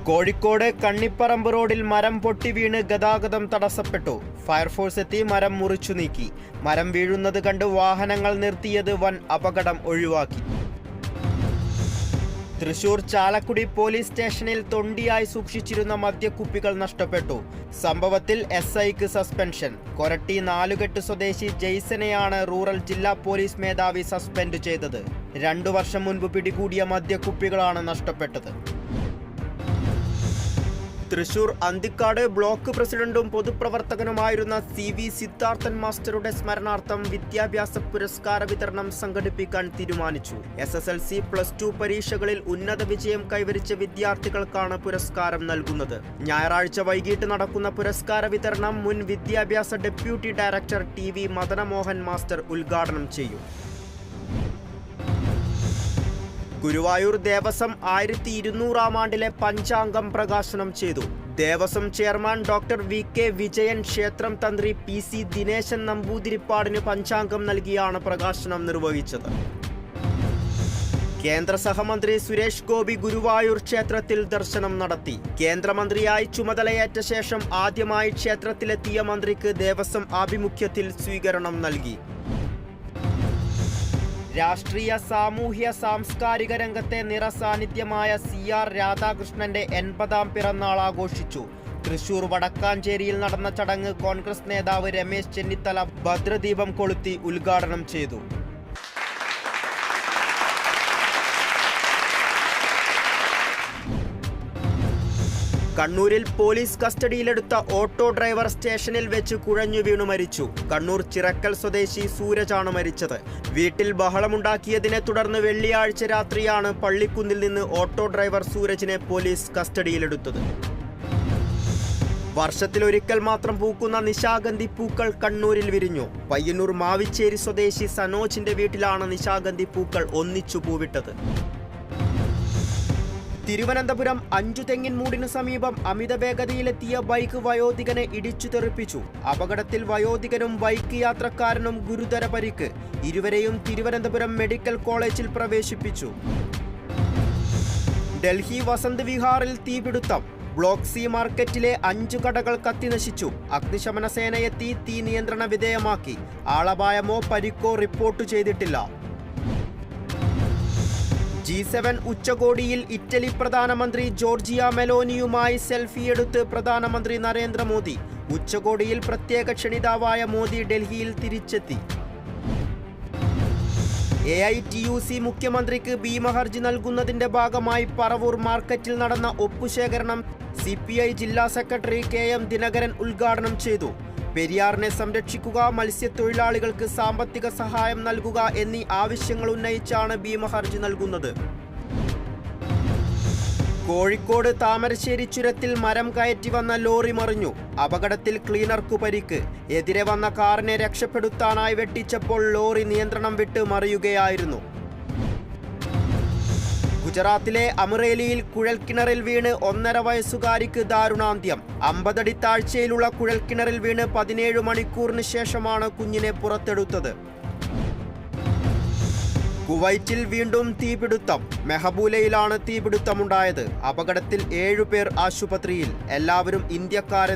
കോഴിക്കോട് കണ്ണിപ്പറമ്പ് റോഡിൽ മരം പൊട്ടി വീണ് ഗതാഗതം തടസ്സപ്പെട്ടു. ഫയർഫോഴ്സ് എത്തി മരം മുറിച്ചു നീക്കി. മരം വീഴുന്നത് കണ്ട് വാഹനങ്ങൾ നിർത്തിയത് വൻ അപകടം ഒഴിവാക്കി. തൃശൂർ ചാലക്കുടി പോലീസ് സ്റ്റേഷനിൽ തൊണ്ടിയായി സൂക്ഷിച്ചിരുന്ന മദ്യക്കുപ്പികൾ നഷ്ടപ്പെട്ടു. സംഭവത്തിൽ SIക്ക് സസ്പെൻഷൻ. കൊരട്ടി നാലുകെട്ട് സ്വദേശി ജെയ്സനെയാണ് റൂറൽ ജില്ലാ പോലീസ് മേധാവി സസ്പെൻഡ് ചെയ്തത്. 2 വർഷം മുൻപ് പിടികൂടിയ മദ്യക്കുപ്പികളാണ് നഷ്ടപ്പെട്ടത്. തൃശൂർ അന്തിക്കാട് ബ്ലോക്ക് പ്രസിഡന്റും പൊതുപ്രവർത്തകനുമായിരുന്ന CV സിദ്ധാർത്ഥൻ മാസ്റ്ററുടെ സ്മരണാർത്ഥം വിദ്യാഭ്യാസ പുരസ്കാര വിതരണം സംഘടിപ്പിക്കാൻ തീരുമാനിച്ചു. SSLC, +2 പരീക്ഷകളിൽ ഉന്നത വിജയം കൈവരിച്ച വിദ്യാർത്ഥികൾക്കാണ് പുരസ്കാരം നൽകുന്നത്. ഞായറാഴ്ച വൈകിട്ട് നടക്കുന്ന പുരസ്കാര വിതരണം മുൻ വിദ്യാഭ്യാസ deputy director TV Madanamohan master ഉദ്ഘാടനം ചെയ്യും. ഗുരുവായൂർ ദേവസ്വം 1200-ാം ആണ്ടിലെ പഞ്ചാംഗം പ്രകാശനം ചെയ്തു. Devaswom chairman doctor VK Vijayan ക്ഷേത്രം തന്ത്രി PC ദിനേശൻ നമ്പൂതിരിപ്പാടിന് പഞ്ചാംഗം നൽകിയാണ് പ്രകാശനം നിർവഹിച്ചത്. കേന്ദ്ര സഹമന്ത്രി സുരേഷ് ഗോപി ഗുരുവായൂർ ക്ഷേത്രത്തിൽ ദർശനം നടത്തി. കേന്ദ്രമന്ത്രിയായി ചുമതലയേറ്റ ശേഷം ആദ്യമായി ക്ഷേത്രത്തിലെത്തിയ മന്ത്രിക്ക് ദേവസ്വം ആഭിമുഖ്യത്തിൽ സ്വീകരണം നൽകി. രാഷ്ട്രീയ, സാമൂഹ്യ, സാംസ്കാരിക രംഗത്തെ നിറസാന്നിധ്യമായ CR രാധാകൃഷ്ണന്റെ 80ാം പിറന്നാൾ ആഘോഷിച്ചു. തൃശൂർ വടക്കാഞ്ചേരിയിൽ നടന്ന ചടങ്ങ് കോൺഗ്രസ് നേതാവ് രമേശ് ചെന്നിത്തല ഭദ്രദീപം കൊളുത്തി ഉദ്ഘാടനം ചെയ്തു. കണ്ണൂരിൽ പോലീസ് കസ്റ്റഡിയിലെടുത്ത ഓട്ടോ ഡ്രൈവർ സ്റ്റേഷനിൽ വെച്ച് കുഴഞ്ഞു വീണു മരിച്ചു. കണ്ണൂർ ചിറക്കൽ സ്വദേശി സൂരജാണ് മരിച്ചത്. വീട്ടിൽ ബഹളമുണ്ടാക്കിയതിനെ തുടർന്ന് വെള്ളിയാഴ്ച രാത്രിയാണ് പള്ളിക്കുന്നിൽ നിന്ന് ഓട്ടോ ഡ്രൈവർ സൂരജിനെ പോലീസ് കസ്റ്റഡിയിലെടുത്തത്. വർഷത്തിലൊരിക്കൽ മാത്രം പൂക്കുന്ന നിശാഗന്ധി പൂക്കൾ കണ്ണൂരിൽ വിരിഞ്ഞു. പയ്യന്നൂർ മാവിച്ചേരി സ്വദേശി സനോജിന്റെ വീട്ടിലാണ് നിശാഗന്ധി പൂക്കൾ ഒന്നിച്ചു പൂവിട്ടത്. തിരുവനന്തപുരം അഞ്ചുതെങ്ങിൻമൂടിനു സമീപം അമിത വേഗതയിലെത്തിയ ബൈക്ക് വയോധികനെ ഇടിച്ചു തെറിപ്പിച്ചു. അപകടത്തിൽ വയോധികനും ബൈക്ക് യാത്രക്കാരനും ഗുരുതര പരിക്ക്. ഇരുവരെയും തിരുവനന്തപുരം മെഡിക്കൽ കോളേജിൽ പ്രവേശിപ്പിച്ചു. ഡൽഹി വസന്ത് വിഹാറിൽ തീപിടുത്തം. ബ്ലോക്ക് C മാർക്കറ്റിലെ 5 കടകൾ കത്തിനശിച്ചു. അഗ്നിശമന സേനയെത്തി തീ നിയന്ത്രണ വിധേയമാക്കി. ആളപായമോ പരിക്കോ റിപ്പോർട്ട് ചെയ്തിട്ടില്ല. G7 ഉച്ചകോടിയിൽ ഇറ്റലി പ്രധാനമന്ത്രി ജോർജിയ മെലോനിയുമായി സെൽഫിയെടുത്ത് പ്രധാനമന്ത്രി നരേന്ദ്രമോദി. ഉച്ചകോടിയിൽ പ്രത്യേക ക്ഷണിതാവായ മോദി ഡൽഹിയിൽ തിരിച്ചെത്തി. AITUC മുഖ്യമന്ത്രിക്ക് ഭീമഹർജി നൽകുന്നതിന്റെ ഭാഗമായി പറവൂർ മാർക്കറ്റിൽ നടന്ന ഒപ്പുശേഖരണം CPI ജില്ലാ സെക്രട്ടറി KM ദിനകരൻ ഉദ്ഘാടനം ചെയ്തു. പെരിയാറിനെ സംരക്ഷിക്കുക, മത്സ്യത്തൊഴിലാളികൾക്ക് സാമ്പത്തിക സഹായം നൽകുക എന്നീ ആവശ്യങ്ങൾ ഉന്നയിച്ചാണ് ഭീമഹർജി നൽകുന്നത്. കോഴിക്കോട് താമരശ്ശേരി ചുരത്തിൽ മരം കയറ്റി വന്ന ലോറി മറിഞ്ഞു. അപകടത്തിൽ ക്ലീനർക്കു പരിക്ക്. എതിരെ വന്ന കാറിനെ രക്ഷപ്പെടുത്താനായി വെട്ടിച്ചപ്പോൾ ലോറി നിയന്ത്രണം വിട്ട് മറിയുകയായിരുന്നു. ഗുജറാത്തിലെ അമറേലിയിൽ കുഴൽക്കിണറിൽ വീണ് 1.5 വയസ്സുകാരിക്ക് ദാരുണാന്ത്യം. 50 അടി താഴ്ചയിലുള്ള കുഴൽക്കിണറിൽ വീണ് 17 മണിക്കൂറിന് ശേഷമാണ് കുഞ്ഞിനെ പുറത്തെടുത്തത്. കുവൈറ്റിൽ വീണ്ടും തീപിടുത്തം. മെഹബൂലയിലാണ് തീപിടുത്തമുണ്ടായത്. അപകടത്തിൽ 7 പേർ ആശുപത്രിയിൽ. എല്ലാവരും ഇന്ത്യക്കാരെന്ന്